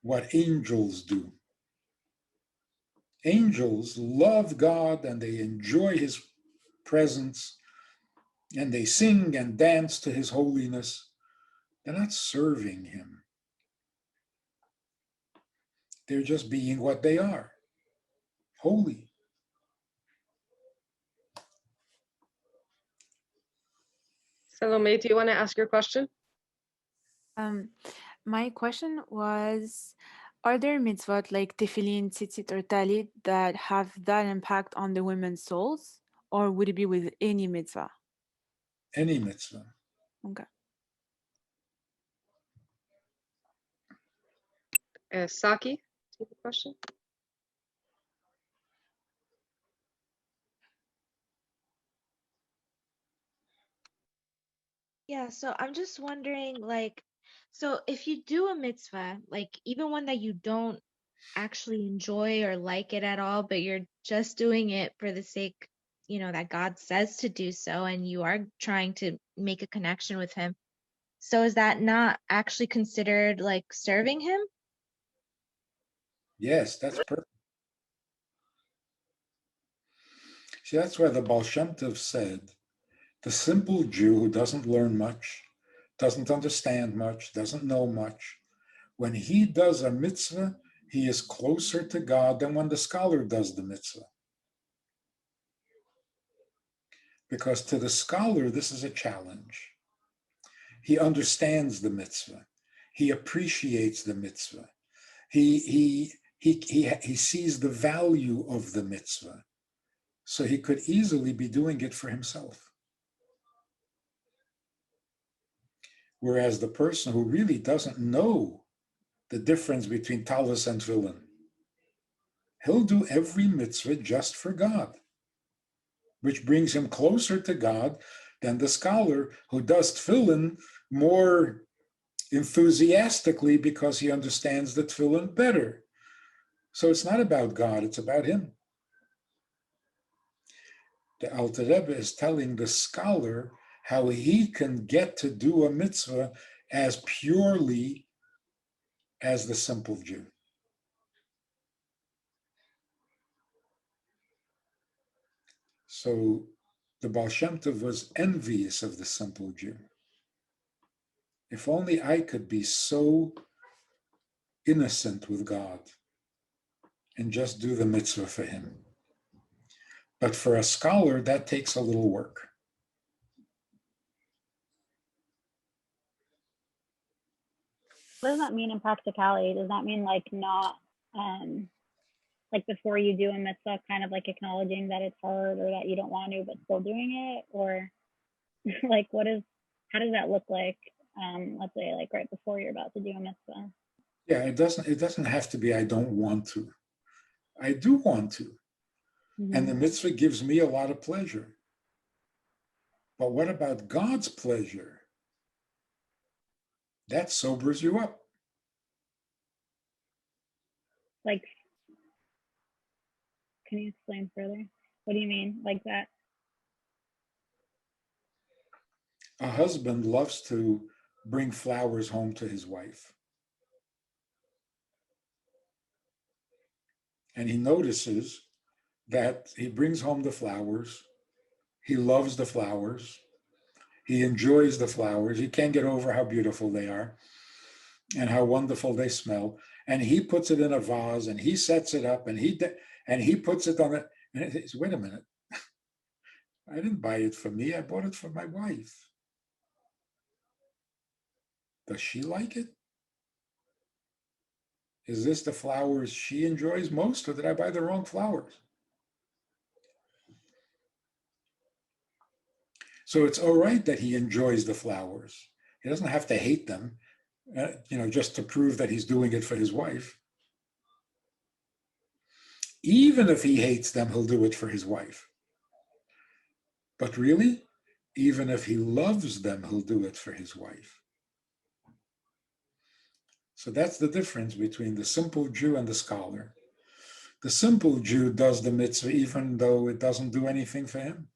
what angels do. Angels love God and they enjoy his presence and they sing and dance to his holiness. They're not serving him. They're just being what they are, holy. Salome, do you want to ask your question? My question was, are there mitzvot like tefillin, tzitzit, or talit that have that impact on the women's souls, or would it be with any mitzvah? Any mitzvah. Okay. Saki, do you have a question? Yeah, so I'm just wondering, like, so if you do a mitzvah, like even one that you don't actually enjoy or like it at all, but you're just doing it for the sake, that God says to do so, and you are trying to make a connection with Him. So is that not actually considered like serving Him? Yes, that's perfect. See, that's why the Baal Shem Tov said, the simple Jew who doesn't learn much, doesn't understand much, doesn't know much, when he does a mitzvah, he is closer to God than when the scholar does the mitzvah. Because to the scholar, this is a challenge. He understands the mitzvah. He appreciates the mitzvah. He sees the value of the mitzvah. So he could easily be doing it for himself. Whereas the person who really doesn't know the difference between talis and tefillin, he'll do every mitzvah just for God, which brings him closer to God than the scholar who does tefillin more enthusiastically because he understands the tefillin better. So it's not about God, it's about him. The Alter Rebbe is telling the scholar how he can get to do a mitzvah as purely as the simple Jew. So the Baal Shem Tov was envious of the simple Jew. If only I could be so innocent with God and just do the mitzvah for him. But for a scholar, that takes a little work. What does that mean in practicality? Does that mean like not like before you do a mitzvah, kind of like acknowledging that it's hard or that you don't want to, but still doing it? Or like how does that look like? Let's say like right before you're about to do a mitzvah. Yeah, it doesn't have to be I don't want to. I do want to. Mm-hmm. And the mitzvah gives me a lot of pleasure. But what about God's pleasure? That sobers you up. Like, can you explain further? What do you mean like that? A husband loves to bring flowers home to his wife. And he notices that he brings home the flowers. He loves the flowers. He enjoys the flowers. He can't get over how beautiful they are and how wonderful they smell. And he puts it in a vase and he sets it up and he puts it on it. And he says, wait a minute. I didn't buy it for me. I bought it for my wife. Does she like it? Is this the flowers she enjoys most, or did I buy the wrong flowers? So it's all right that he enjoys the flowers. He doesn't have to hate them, just to prove that he's doing it for his wife. Even if he hates them, he'll do it for his wife. But really, even if he loves them, he'll do it for his wife. So that's the difference between the simple Jew and the scholar. The simple Jew does the mitzvah even though it doesn't do anything for him.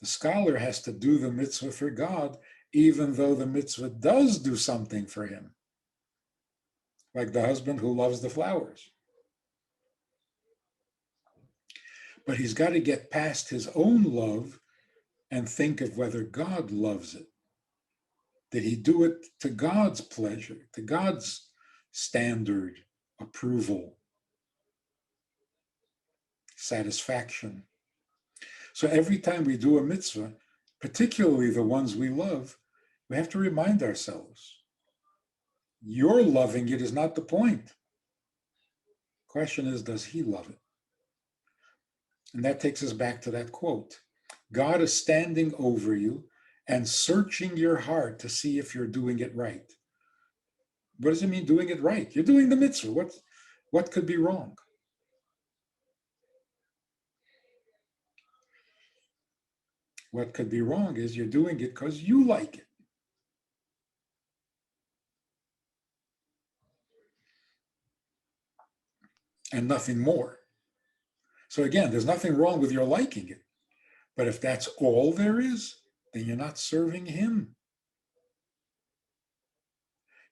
The scholar has to do the mitzvah for God, even though the mitzvah does do something for him. Like the husband who loves the flowers. But he's got to get past his own love and think of whether God loves it. Did he do it to God's pleasure, to God's standard, approval, satisfaction? So every time we do a mitzvah, particularly the ones we love, we have to remind ourselves, your loving it is not the point. Question is, does he love it? And that takes us back to that quote. God is standing over you and searching your heart to see if you're doing it right. What does it mean, doing it right? You're doing the mitzvah. What could be wrong? What could be wrong is you're doing it because you like it. And nothing more. So again, there's nothing wrong with your liking it. But if that's all there is, then you're not serving him.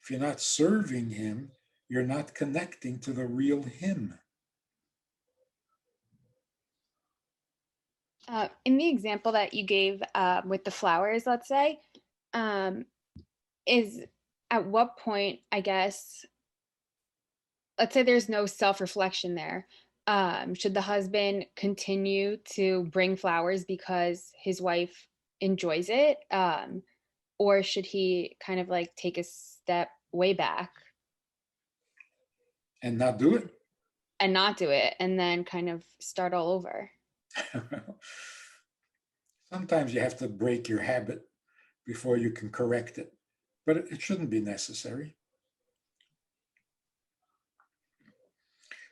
If you're not serving him, you're not connecting to the real him. In the example that you gave with the flowers, let's say, is at what point, I guess, let's say there's no self-reflection there. Should the husband continue to bring flowers because his wife enjoys it? Or should he kind of like take a step way back And not do it? and not do it and then kind of start all over? Sometimes you have to break your habit before you can correct it, but it shouldn't be necessary.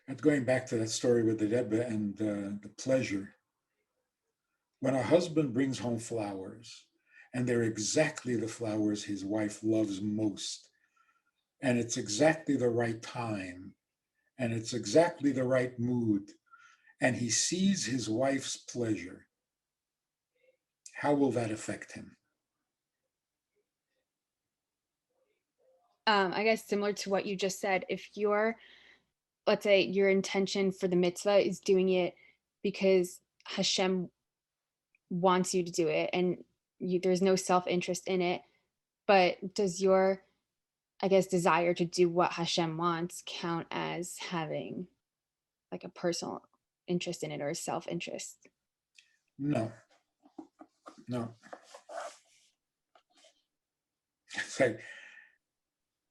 And going back to that story with the Rebbe and the pleasure, when a husband brings home flowers, and they're exactly the flowers his wife loves most, and it's exactly the right time, and it's exactly the right mood, and he sees his wife's pleasure, how will that affect him? I guess similar to what you just said, if let's say your intention for the mitzvah is doing it because Hashem wants you to do it and there's no self-interest in it, but does your, I guess, desire to do what Hashem wants count as having like a personal interest in it or a self-interest? No.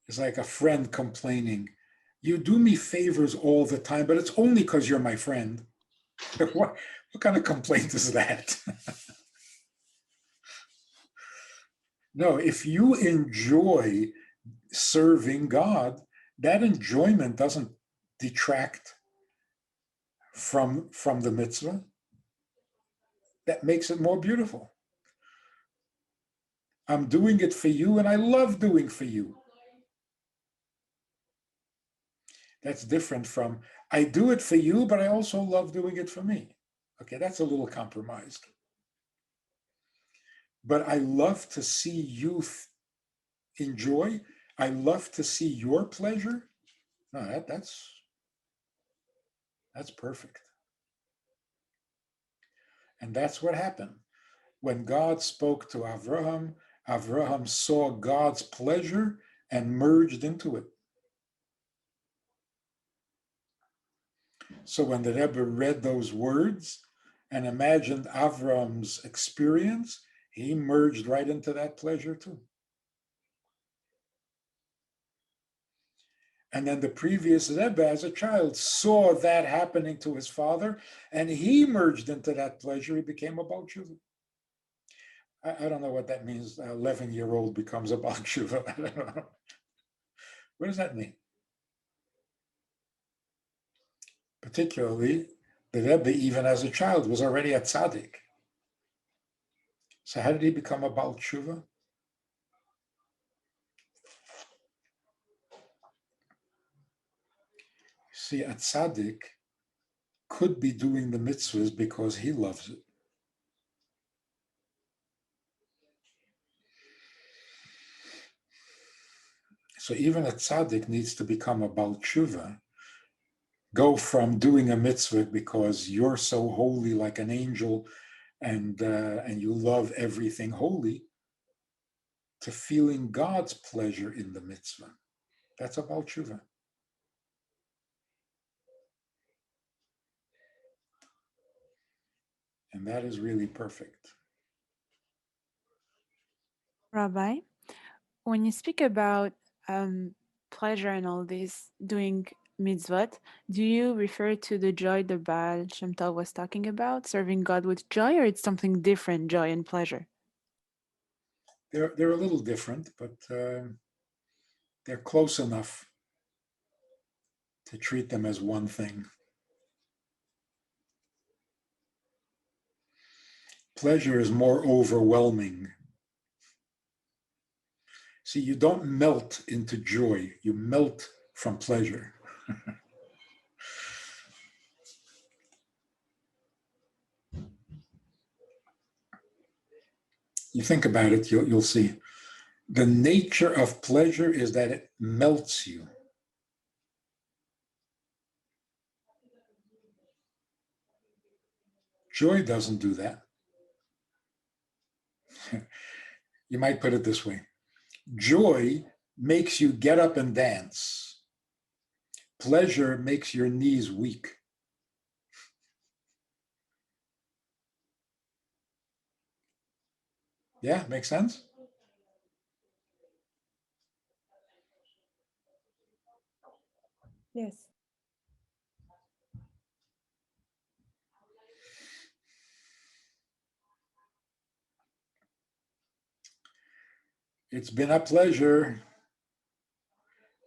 It's like a friend complaining, you do me favors all the time, but it's only because you're my friend. What kind of complaint is that? No, if you enjoy serving God, that enjoyment doesn't detract from the mitzvah. That makes it more beautiful. I'm doing it for you, and I love doing for you. That's different from, I do it for you, but I also love doing it for me. Okay, that's a little compromised. But I love to see you enjoy. I love to see your pleasure. No, that's perfect. And that's what happened. When God spoke to Avraham, Avraham saw God's pleasure and merged into it. So when the Rebbe read those words and imagined Avraham's experience, he merged right into that pleasure too. And then the previous Rebbe, as a child, saw that happening to his father, and he merged into that pleasure. He became a Baal Tshuva. I don't know what that means. An 11-year-old becomes a Baal Tshuva. I don't know. What does that mean? Particularly, the Rebbe, even as a child, was already a tzaddik. So how did he become a Baal Tshuva? See, a tzaddik could be doing the mitzvahs because he loves it. So even a tzaddik needs to become a Baal Tshuva, go from doing a mitzvah because you're so holy like an angel and you love everything holy, to feeling God's pleasure in the mitzvah. That's a Baal Tshuva. And that is really perfect. Rabbi, when you speak about pleasure and all this, doing mitzvot, do you refer to the joy the Baal Shem Tov was talking about, serving God with joy, or it's something different, joy and pleasure? They're a little different, but they're close enough to treat them as one thing. Pleasure is more overwhelming. See, you don't melt into joy, you melt from pleasure. You think about it, you'll see. The nature of pleasure is that it melts you. Joy doesn't do that. You might put it this way. Joy makes you get up and dance. Pleasure makes your knees weak. Yeah, makes sense? Yes. It's been a pleasure,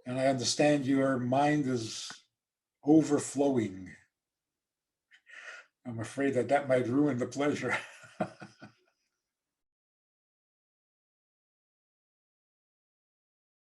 and I understand your mind is overflowing. I'm afraid that might ruin the pleasure.